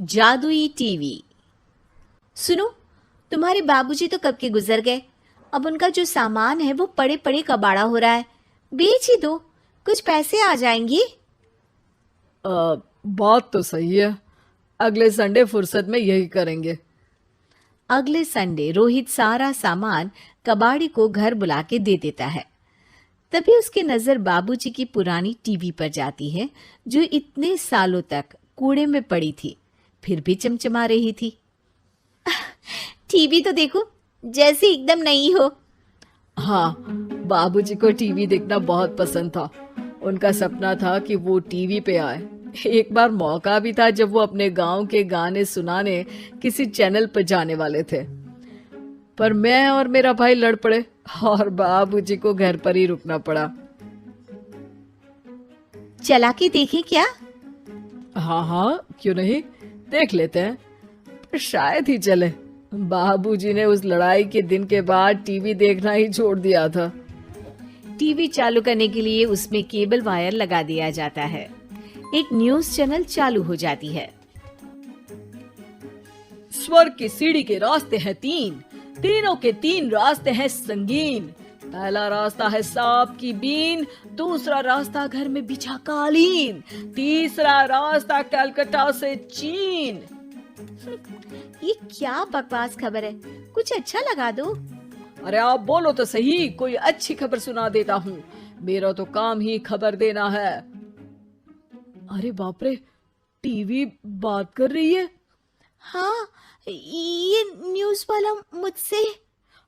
जादुई टीवी। सुनो, तुम्हारे बाबूजी तो कब के गुजर गए। अब उनका जो सामान है वो पड़े पड़े कबाड़ा हो रहा है। बेच ही दो, कुछ पैसे आ जाएंगी। बात तो सही है। अगले संडे फुर्सत में यही करेंगे। अगले संडे रोहित सारा सामान कबाड़ी को घर बुला के दे देता है। तभी उसकी नजर बाबूजी की पुरानी टीवी पर जाती है, जो इतने सालों तक कूड़े में पड़ी थी, फिर भी चमचमा रही थी। टीवी तो देखो, जैसे एकदम नई हो। हाँ, बाबूजी को टीवी देखना बहुत पसंद था। उनका सपना था कि वो टीवी पे आए। एक बार मौका भी था जब वो अपने गांव के गाने सुनाने किसी चैनल पर जाने वाले थे, पर मैं और मेरा भाई लड़ पड़े और बाबूजी को घर पर ही रुकना पड़ा। चला के देखें क्या? हाँ हाँ, क्यों नहीं, देख लेते हैं। पर शायद ही चले। बाबूजी ने उस लड़ाई के दिन के बाद टीवी देखना ही छोड़ दिया था। टीवी चालू करने के लिए उसमें केबल वायर लगा दिया जाता है। एक न्यूज चैनल चालू हो जाती है। स्वर्ग की सीढ़ी के रास्ते हैं तीन, तीनों के तीन रास्ते हैं संगीन। पहला रास्ता है सांप की बीन, दूसरा रास्ता घर में बिछा कालीन, तीसरा रास्ता कलकत्ता से चीन। ये क्या बकवास खबर है, कुछ अच्छा लगा दो। अरे आप बोलो तो सही, कोई अच्छी खबर सुना देता हूँ। मेरा तो काम ही खबर देना है। अरे बाप रे, टीवी बात कर रही है। हाँ, ये न्यूज वाला मुझसे।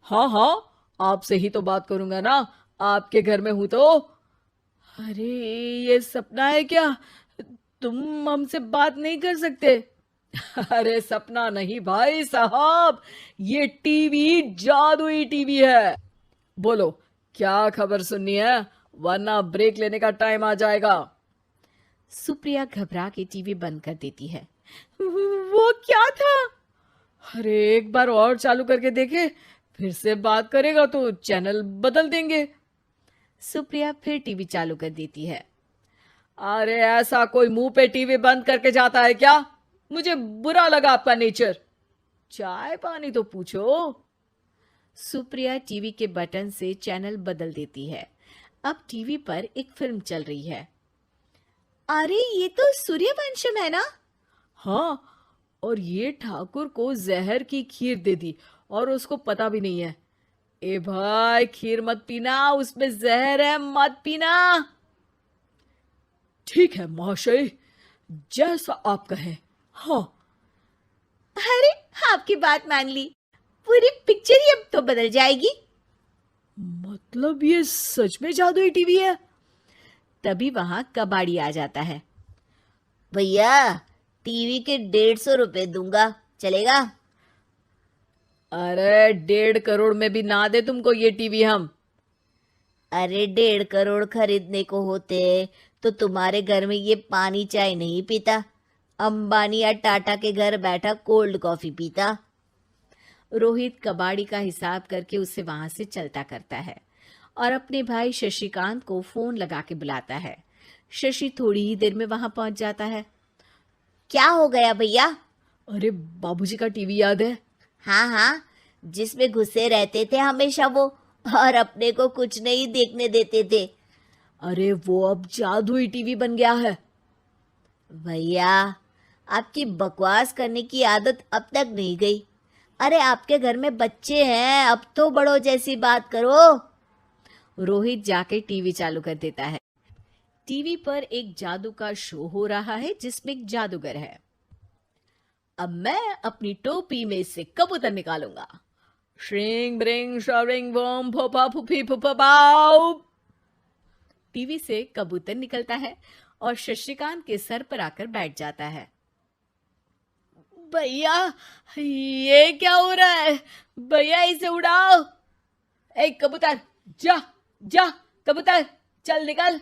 हाँ हाँ, आपसे ही तो बात करूंगा ना, आपके घर में हूं तो। अरे ये सपना है क्या? तुम हमसे बात नहीं कर सकते? अरे सपना नहीं भाई साहब, ये टीवी जादुई टीवी है। बोलो क्या खबर सुननी है, वरना ब्रेक लेने का टाइम आ जाएगा। सुप्रिया घबरा के टीवी बंद कर देती है। वो क्या था? अरे एक बार और चालू करके देखे, फिर से बात करेगा तो चैनल बदल देंगे। सुप्रिया फिर टीवी चालू कर देती है। अरे ऐसा कोई मुंह पे टीवी बंद करके जाता है क्या? मुझे बुरा लगा आपका नेचर। चाय पानी तो पूछो। सुप्रिया टीवी के बटन से चैनल बदल देती है। अब टीवी पर एक फिल्म चल रही है। अरे ये तो सूर्यवंशम है ना? हाँ, और ये ठाकुर को जहर की खीर दे दी और उसको पता भी नहीं है। ए भाई, खीर मत पीना, उसमें जहर है, मत पीना। ठीक है महाशय, जैसा आप कहें। हाँ। अरे आपकी बात मान ली, पूरी पिक्चर ही अब तो बदल जाएगी। मतलब ये सच में जादुई टीवी है? तभी वहां कबाड़ी आ जाता है। भैया, टीवी के 150 रुपए दूंगा, चलेगा? अरे 1.5 करोड़ में भी ना दे तुमको ये टीवी हम। अरे 1.5 करोड़ खरीदने को होते तो तुम्हारे घर में ये पानी चाय नहीं पीता, अंबानी या टाटा के घर बैठा कोल्ड कॉफी पीता। रोहित कबाड़ी का हिसाब करके उसे वहां से चलता करता है और अपने भाई शशिकांत को फोन लगा के बुलाता है। शशि थोड़ी ही देर में वहां पहुंच जाता है। क्या हो गया भैया? अरे बाबूजी का टीवी याद है? हाँ हाँ, जिसमें घुसे रहते थे हमेशा वो, और अपने को कुछ नहीं देखने देते थे। अरे वो अब जादुई टीवी बन गया है। भैया, आपकी बकवास करने की आदत अब तक नहीं गई। अरे आपके घर में बच्चे हैं, अब तो बड़ों जैसी बात करो। रोहित जाके टीवी चालू कर देता है। टीवी पर एक जादू का शो हो रहा है जिसमें एक जादूगर है। अब मैं अपनी टोपी में से कबूतर निकालूंगा। श्रिंग ब्रिंग शरिंग बम फोपा फुफी फुफा पाउ। टीवी से कबूतर निकलता है और शशिकांत के सर पर आकर बैठ जाता है। भैया, ये क्या हो रहा है? भैया इसे उड़ाओ। ए कबूतर, जा जा, कबूतर चल निकल।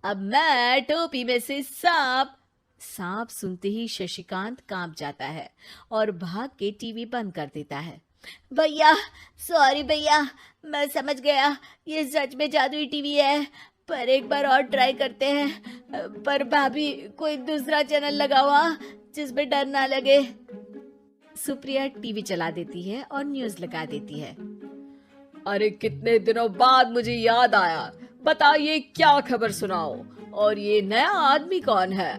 अब मैं टोपी में से सांप सुनते ही शशिकांत कांप जाता है और भाग के टीवी बंद कर देता है। भैया, सॉरी भैया, मैं समझ गया ये सच में जादुई टीवी है। पर एक बार और ट्राई करते हैं। पर भाभी कोई दूसरा चैनल लगाओ हाँ, जिसमें डर ना लगे। सुप्रिया टीवी चला देती है और न्यूज लगा देती है। अरे कितने दिनों बाद मुझे याद आया, बताइए क्या खबर सुनाओ। और ये नया आदमी कौन है?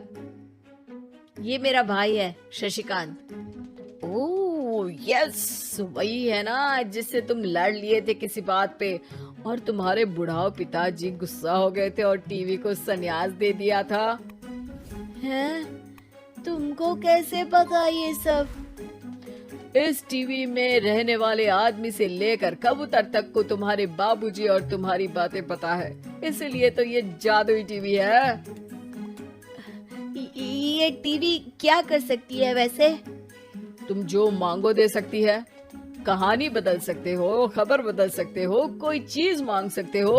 ये मेरा भाई है शशिकांत। ओह यस, वही है ना जिससे तुम लड़ लिए थे किसी बात पे, और तुम्हारे बुढ़ाओ पिताजी गुस्सा हो गए थे और टीवी को संन्यास दे दिया था। हैं? तुमको कैसे पता ये सब? इस टीवी में रहने वाले आदमी से लेकर कबूतर तक को तुम्हारे बाबूजी और तुम्हारी बातें पता है, इसलिए तो ये जादुई टीवी है। ये टीवी क्या कर सकती है वैसे? तुम जो मांगो दे सकती है, कहानी बदल सकते हो, खबर बदल सकते हो, कोई चीज मांग सकते हो।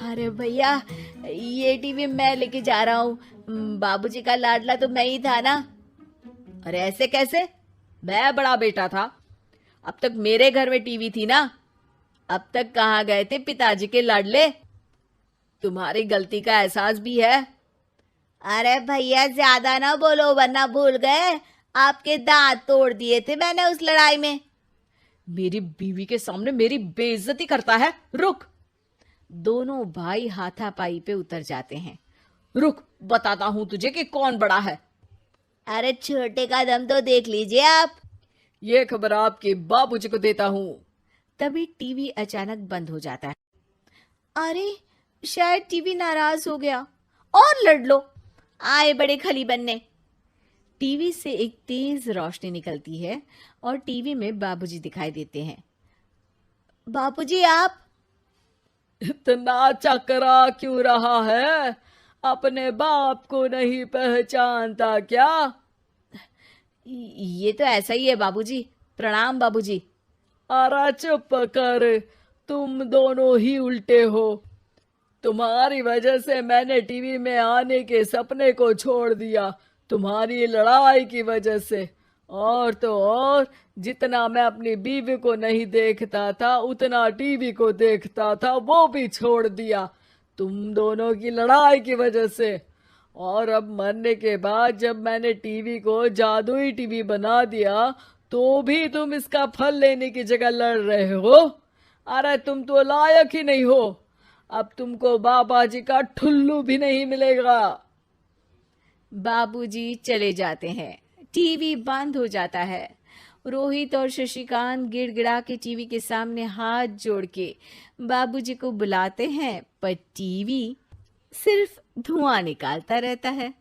अरे भैया, ये टीवी मैं लेके जा रहा हूँ। बाबूजी का लाडला तो मैं ही था ना। अरे ऐसे कैसे? मैं बड़ा बेटा था, अब तक मेरे घर में टीवी थी ना। अब तक कहाँ गए थे पिताजी के लाडले? तुम्हारी गलती का एहसास भी है। अरे भैया ज्यादा ना बोलो वरना भूल गए, आपके दांत तोड़ दिए थे मैंने उस लड़ाई में। मेरी बीवी के सामने मेरी बेइज्जती करता है। रुक। दोनों भाई हाथापाई पे उतर जाते हैं। रुक, बताता हूँ तुझे कि कौन बड़ा है। अरे छोटे का दम तो देख लीजिए आप। ये खबर आपके बाबूजी को देता हूँ। तभी टीवी अचानक बंद हो जाता है। अरे शायद टीवी नाराज हो गया। और लड़ लो, आए बड़े खली बनने। टीवी से एक तेज रोशनी निकलती है और टीवी में बाबूजी दिखाई देते हैं। बापूजी आप? इतना चकरा क्यों रहा है? अपने बाप को नहीं पहचानता क्या? ये तो ऐसा ही है बाबूजी। प्रणाम बाबूजी। अरे चुप कर, तुम दोनों ही उल्टे हो। तुम्हारी वजह से मैंने टीवी में आने के सपने को छोड़ दिया, तुम्हारी लड़ाई की वजह से। और तो और, जितना मैं अपनी बीवी को नहीं देखता था उतना टीवी को देखता था, वो भी छोड़ दिया तुम दोनों की लड़ाई की वजह से। और अब मरने के बाद जब मैंने टीवी को जादुई टीवी बना दिया तो भी तुम इसका फल लेने की जगह लड़ रहे हो। अरे तुम तो लायक ही नहीं हो, अब तुमको बाबा जी का ठुल्लू भी नहीं मिलेगा। बाबूजी चले जाते हैं। टीवी बंद हो जाता है। रोहित और शशिकांत गिड़गिड़ा के टीवी के सामने हाथ जोड़ के बाबूजी को बुलाते हैं, पर टीवी सिर्फ धुआं निकालता रहता है।